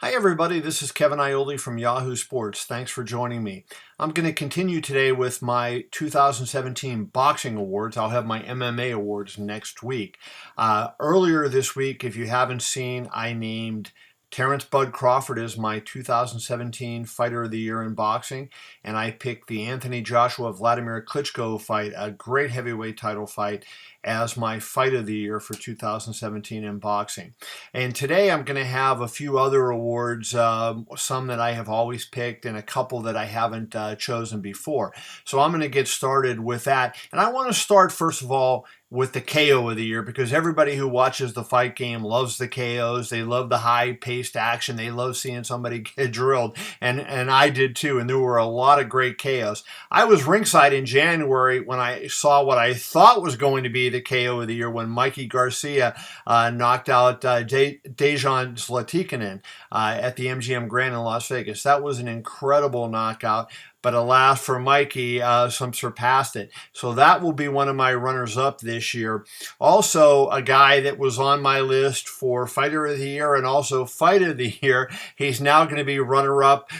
Hi everybody, this is Kevin Ioli from Yahoo Sports. Thanks for joining me. I'm going to continue today with my 2017 boxing awards. I'll have my MMA awards next week. Earlier this week, if you haven't seen, I named Terence Crawford as my 2017 Fighter of the Year in boxing, and I picked the Anthony Joshua-Vladimir Klitschko fight, a great heavyweight title fight, as my Fight of the Year for 2017 in boxing. And today I'm going to have a few other awards, some that I have always picked and a couple that I haven't chosen before. So I'm going to get started with that. And I want to start, first of all, with the KO of the year, because everybody who watches the fight game loves the KOs. They love the high-paced action. They love seeing somebody get drilled, and I did too, and there were a lot of great KOs. I was ringside in January when I saw what I thought was going to be the KO of the year when Mikey Garcia knocked out Dejan Zlatikanen at the MGM Grand in Las Vegas. That was an incredible knockout. But alas for Mikey, some surpassed it. So that will be one of my runners-up this year. Also, a guy that was on my list for Fighter of the Year and also Fight of the Year, he's now going to be runner-up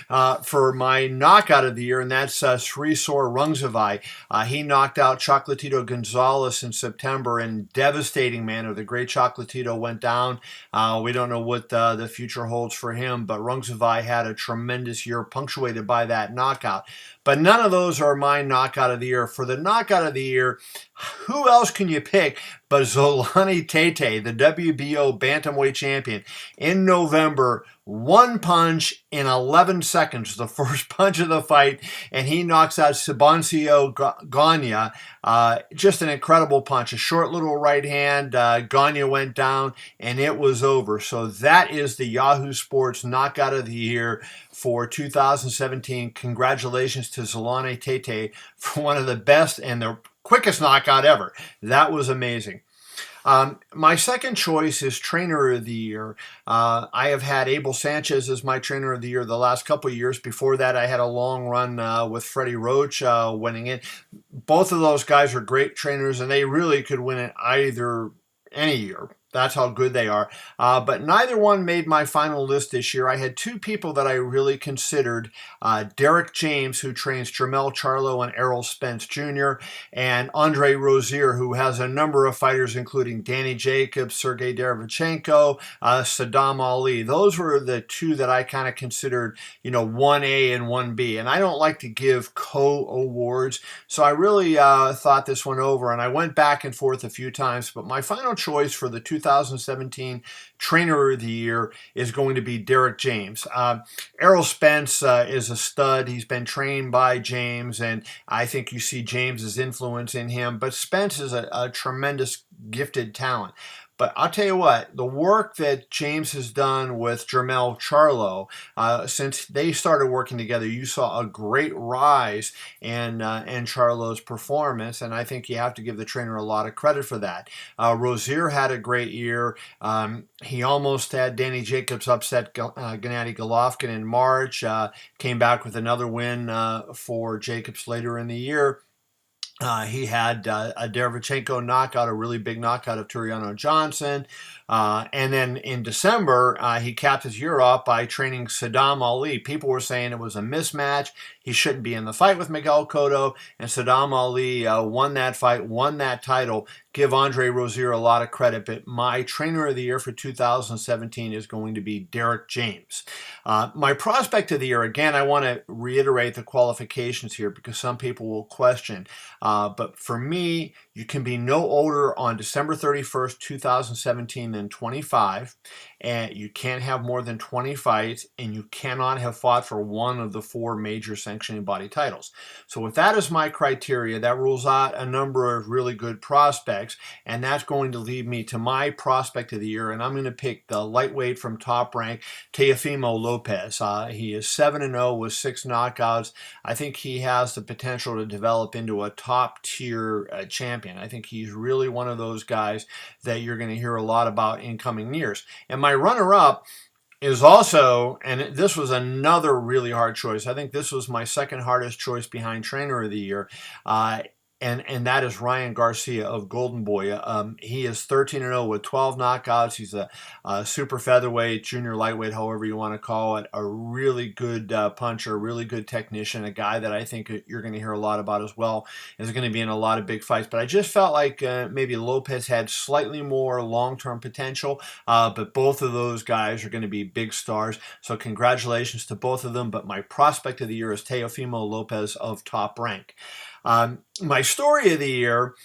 for my Knockout of the Year, and that's Srisor Rungvisai. He knocked out Chocolatito Gonzalez in September in devastating manner. The great Chocolatito went down. We don't know what the future holds for him, but Rungvisai had a tremendous year punctuated by that knockout. But none of those are my Knockout of the Year. For the Knockout of the Year, who else can you pick but Zolani Tete, the WBO Bantamweight champion? In November, one punch in 11 seconds, the first punch of the fight, and he knocks out Sebancio Ganya. Just an incredible punch. A short little right hand. Ganya went down, and it was over. So that is the Yahoo Sports Knockout of the Year for 2017. Congratulations to Zolani Tete for one of the best and the quickest knockout ever. That was amazing. My second choice is Trainer of the Year. I have had Abel Sanchez as my Trainer of the Year the last couple of years. Before that, I had a long run with Freddie Roach winning it. Both of those guys are great trainers, and they really could win it any year. That's how good they are. But neither one made my final list this year. I had two people that I really considered. Derek James, who trains Jermell Charlo and Errol Spence Jr., and Andre Rozier, who has a number of fighters, including Danny Jacobs, Sergey Derevchenko, Saddam Ali. Those were the two that I kind of considered, 1A and 1B. And I don't like to give co-awards, so I really thought this one over, and I went back and forth a few times. But my final choice for the 2017 Trainer of the Year is going to be Derek James. Errol Spence is a stud. He's been trained by James, and I think you see James's influence in him. But Spence is a tremendous, gifted talent. But I'll tell you what, the work that James has done with Jermell Charlo, since they started working together, you saw a great rise in Charlo's performance, and I think you have to give the trainer a lot of credit for that. Rozier had a great year. He almost had Danny Jacobs upset Gennady Golovkin in March, came back with another win for Jacobs later in the year. He had a Derevchenko knockout, a really big knockout of Turiano Johnson. And then in December, he capped his year off by training Saddam Ali. People were saying it was a mismatch. He shouldn't be in the fight with Miguel Cotto. And Saddam Ali won that fight, won that title. Give Andre Rozier a lot of credit. But my Trainer of the Year for 2017 is going to be Derek James. My Prospect of the Year, again, I want to reiterate the qualifications here because some people will question. But for me, you can be no older on December 31st, 2017 than 25, and you can't have more than 20 fights, and you cannot have fought for one of the 4 major sanctioning body titles. So with that as my criteria, that rules out a number of really good prospects, and that's going to lead me to my Prospect of the Year, and I'm going to pick the lightweight from Top Rank, Teofimo Lopez. He is 7-0 with 6 knockouts. I think he has the potential to develop into a top-tier champion. I think he's really one of those guys that you're going to hear a lot about in coming years. And my runner-up is also, and this was another really hard choice. I think this was my second hardest choice behind Trainer of the Year. and that is Ryan Garcia of Golden Boy. He is 13-0 with 12 knockouts. He's a super featherweight, junior lightweight, however you want to call it. A really good puncher, really good technician, a guy that I think you're going to hear a lot about as well. Is going to be in a lot of big fights. But I just felt like maybe Lopez had slightly more long-term potential, but both of those guys are going to be big stars. So congratulations to both of them. But my prospect of the year is Teofimo Lopez of Top Rank. My story of the year,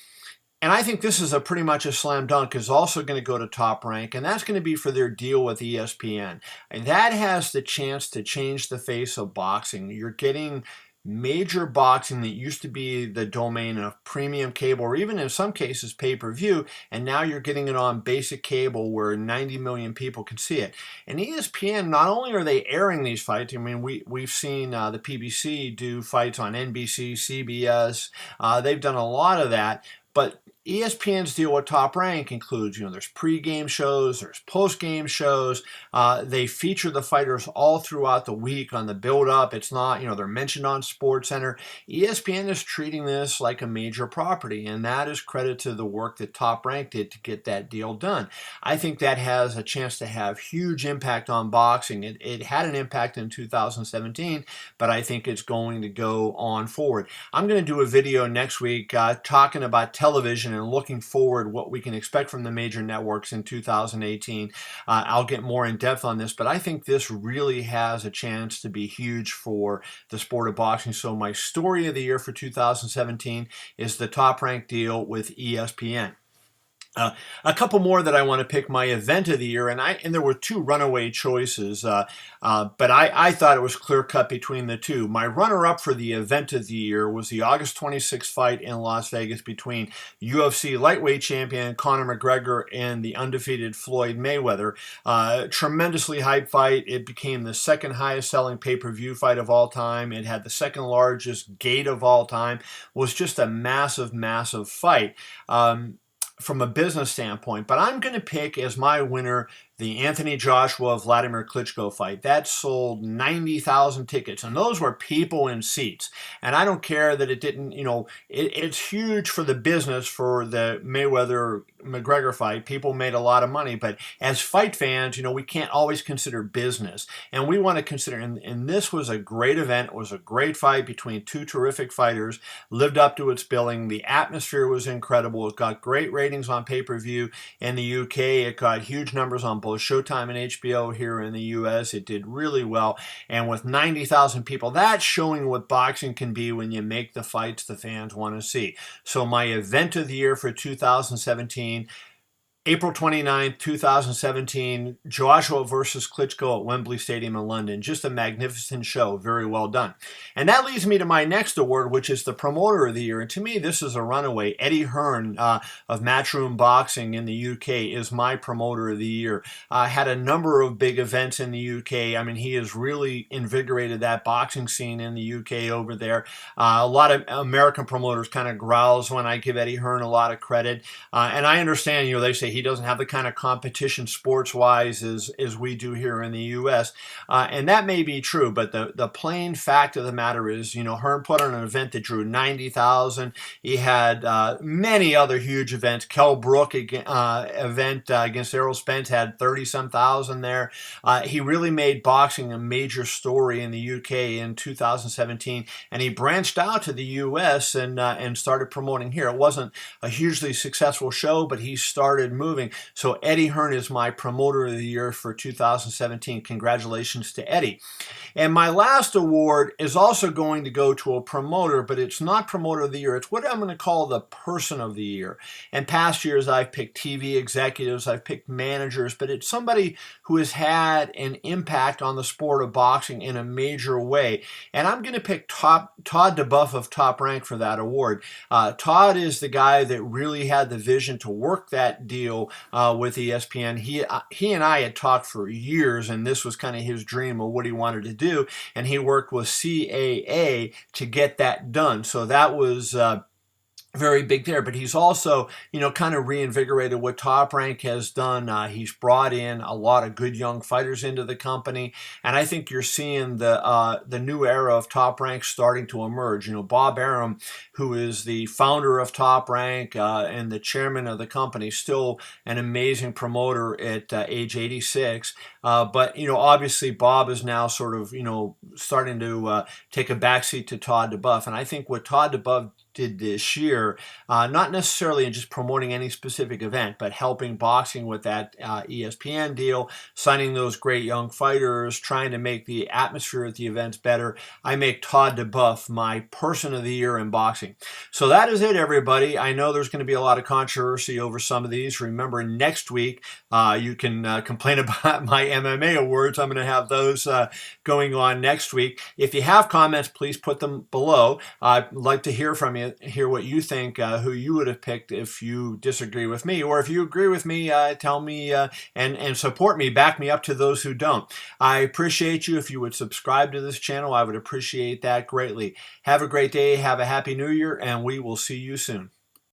and I think this is pretty much a slam dunk, is also going to go to Top Rank, and that's going to be for their deal with ESPN. And that has the chance to change the face of boxing. You're getting major boxing that used to be the domain of premium cable, or even in some cases pay-per-view, and now you're getting it on basic cable where 90 million people can see it. And ESPN, not only are they airing these fights, I mean, we've seen the PBC do fights on NBC, CBS, they've done a lot of that, but ESPN's deal with Top Rank includes, there's pre-game shows, there's post-game shows. They feature the fighters all throughout the week on the build-up. It's not, they're mentioned on SportsCenter. ESPN is treating this like a major property, and that is credit to the work that Top Rank did to get that deal done. I think that has a chance to have huge impact on boxing. It had an impact in 2017, but I think it's going to go on forward. I'm going to do a video next week talking about television and looking forward what we can expect from the major networks in 2018. I'll get more in depth on this, but I think this really has a chance to be huge for the sport of boxing. So my story of the year for 2017 is the Top Rank deal with ESPN. A couple more that I want to pick. My event of the year, and there were two runaway choices, but I thought it was clear cut between the two. My runner-up for the event of the year was the August 26th fight in Las Vegas between UFC lightweight champion Conor McGregor and the undefeated Floyd Mayweather. Tremendously hyped fight. It became the second highest selling pay-per-view fight of all time. It had the second largest gate of all time. Was just a massive, massive fight. From a business standpoint, but I'm going to pick as my winner the Anthony Joshua-Vladimir Klitschko fight. That sold 90,000 tickets, and those were people in seats. And I don't care that it didn't, it's huge for the business for the Mayweather-McGregor fight. People made a lot of money, but as fight fans, we can't always consider business. And we want to consider, and this was a great event. It was a great fight between two terrific fighters, lived up to its billing. The atmosphere was incredible. It got great ratings on pay-per-view in the UK. It got huge numbers on both Showtime and HBO here in the US. It did really well. And with 90,000 people, that's showing what boxing can be when you make the fights the fans want to see. So my event of the year for 2017, April 29th, 2017, Joshua versus Klitschko at Wembley Stadium in London. Just a magnificent show. Very well done. And that leads me to my next award, which is the Promoter of the Year. And to me, this is a runaway. Eddie Hearn of Matchroom Boxing in the UK is my Promoter of the Year. Had a number of big events in the UK. I mean, he has really invigorated that boxing scene in the UK over there. A lot of American promoters kind of growls when I give Eddie Hearn a lot of credit. And I understand, they say he doesn't have the kind of competition sports-wise as we do here in the U.S. And that may be true, but the plain fact of the matter is, Hearn put on an event that drew 90,000. He had many other huge events. Kell Brook event against Errol Spence had 30-some thousand there. He really made boxing a major story in the UK in 2017, and he branched out to the U.S. and started promoting here. It wasn't a hugely successful show, but he started moving. So Eddie Hearn is my Promoter of the Year for 2017. Congratulations to Eddie. And my last award is also going to go to a promoter, but it's not Promoter of the Year. It's what I'm going to call the Person of the Year. In past years, I've picked TV executives, I've picked managers, but it's somebody who has had an impact on the sport of boxing in a major way. And I'm going to pick Todd DeBuff of Top Rank for that award. Todd is the guy that really had the vision to work that deal with ESPN. He and I had talked for years, and this was kind of his dream of what he wanted to do, and he worked with CAA to get that done. So that was very big there, but he's also, kind of reinvigorated what Top Rank has done. He's brought in a lot of good young fighters into the company, and I think you're seeing the new era of Top Rank starting to emerge. Bob Arum, who is the founder of Top Rank and the chairman of the company, still an amazing promoter at age 86. But obviously Bob is now sort of starting to take a backseat to Todd DeBuff, and I think what Todd DeBuff did this year, not necessarily in just promoting any specific event, but helping boxing with that ESPN deal, signing those great young fighters, trying to make the atmosphere at the events better. I make Todd DeBuff my person of the year in boxing. So that is it, everybody. I know there's going to be a lot of controversy over some of these. Remember, next week, you can complain about my MMA awards. I'm going to have those going on next week. If you have comments, please put them below. I'd like to hear from you, hear what you think, who you would have picked if you disagree with me, or if you agree with me, tell me and support me, back me up to those who don't. I appreciate you if you would subscribe to this channel. I would appreciate that greatly. Have a great day, have a happy new year, and we will see you soon.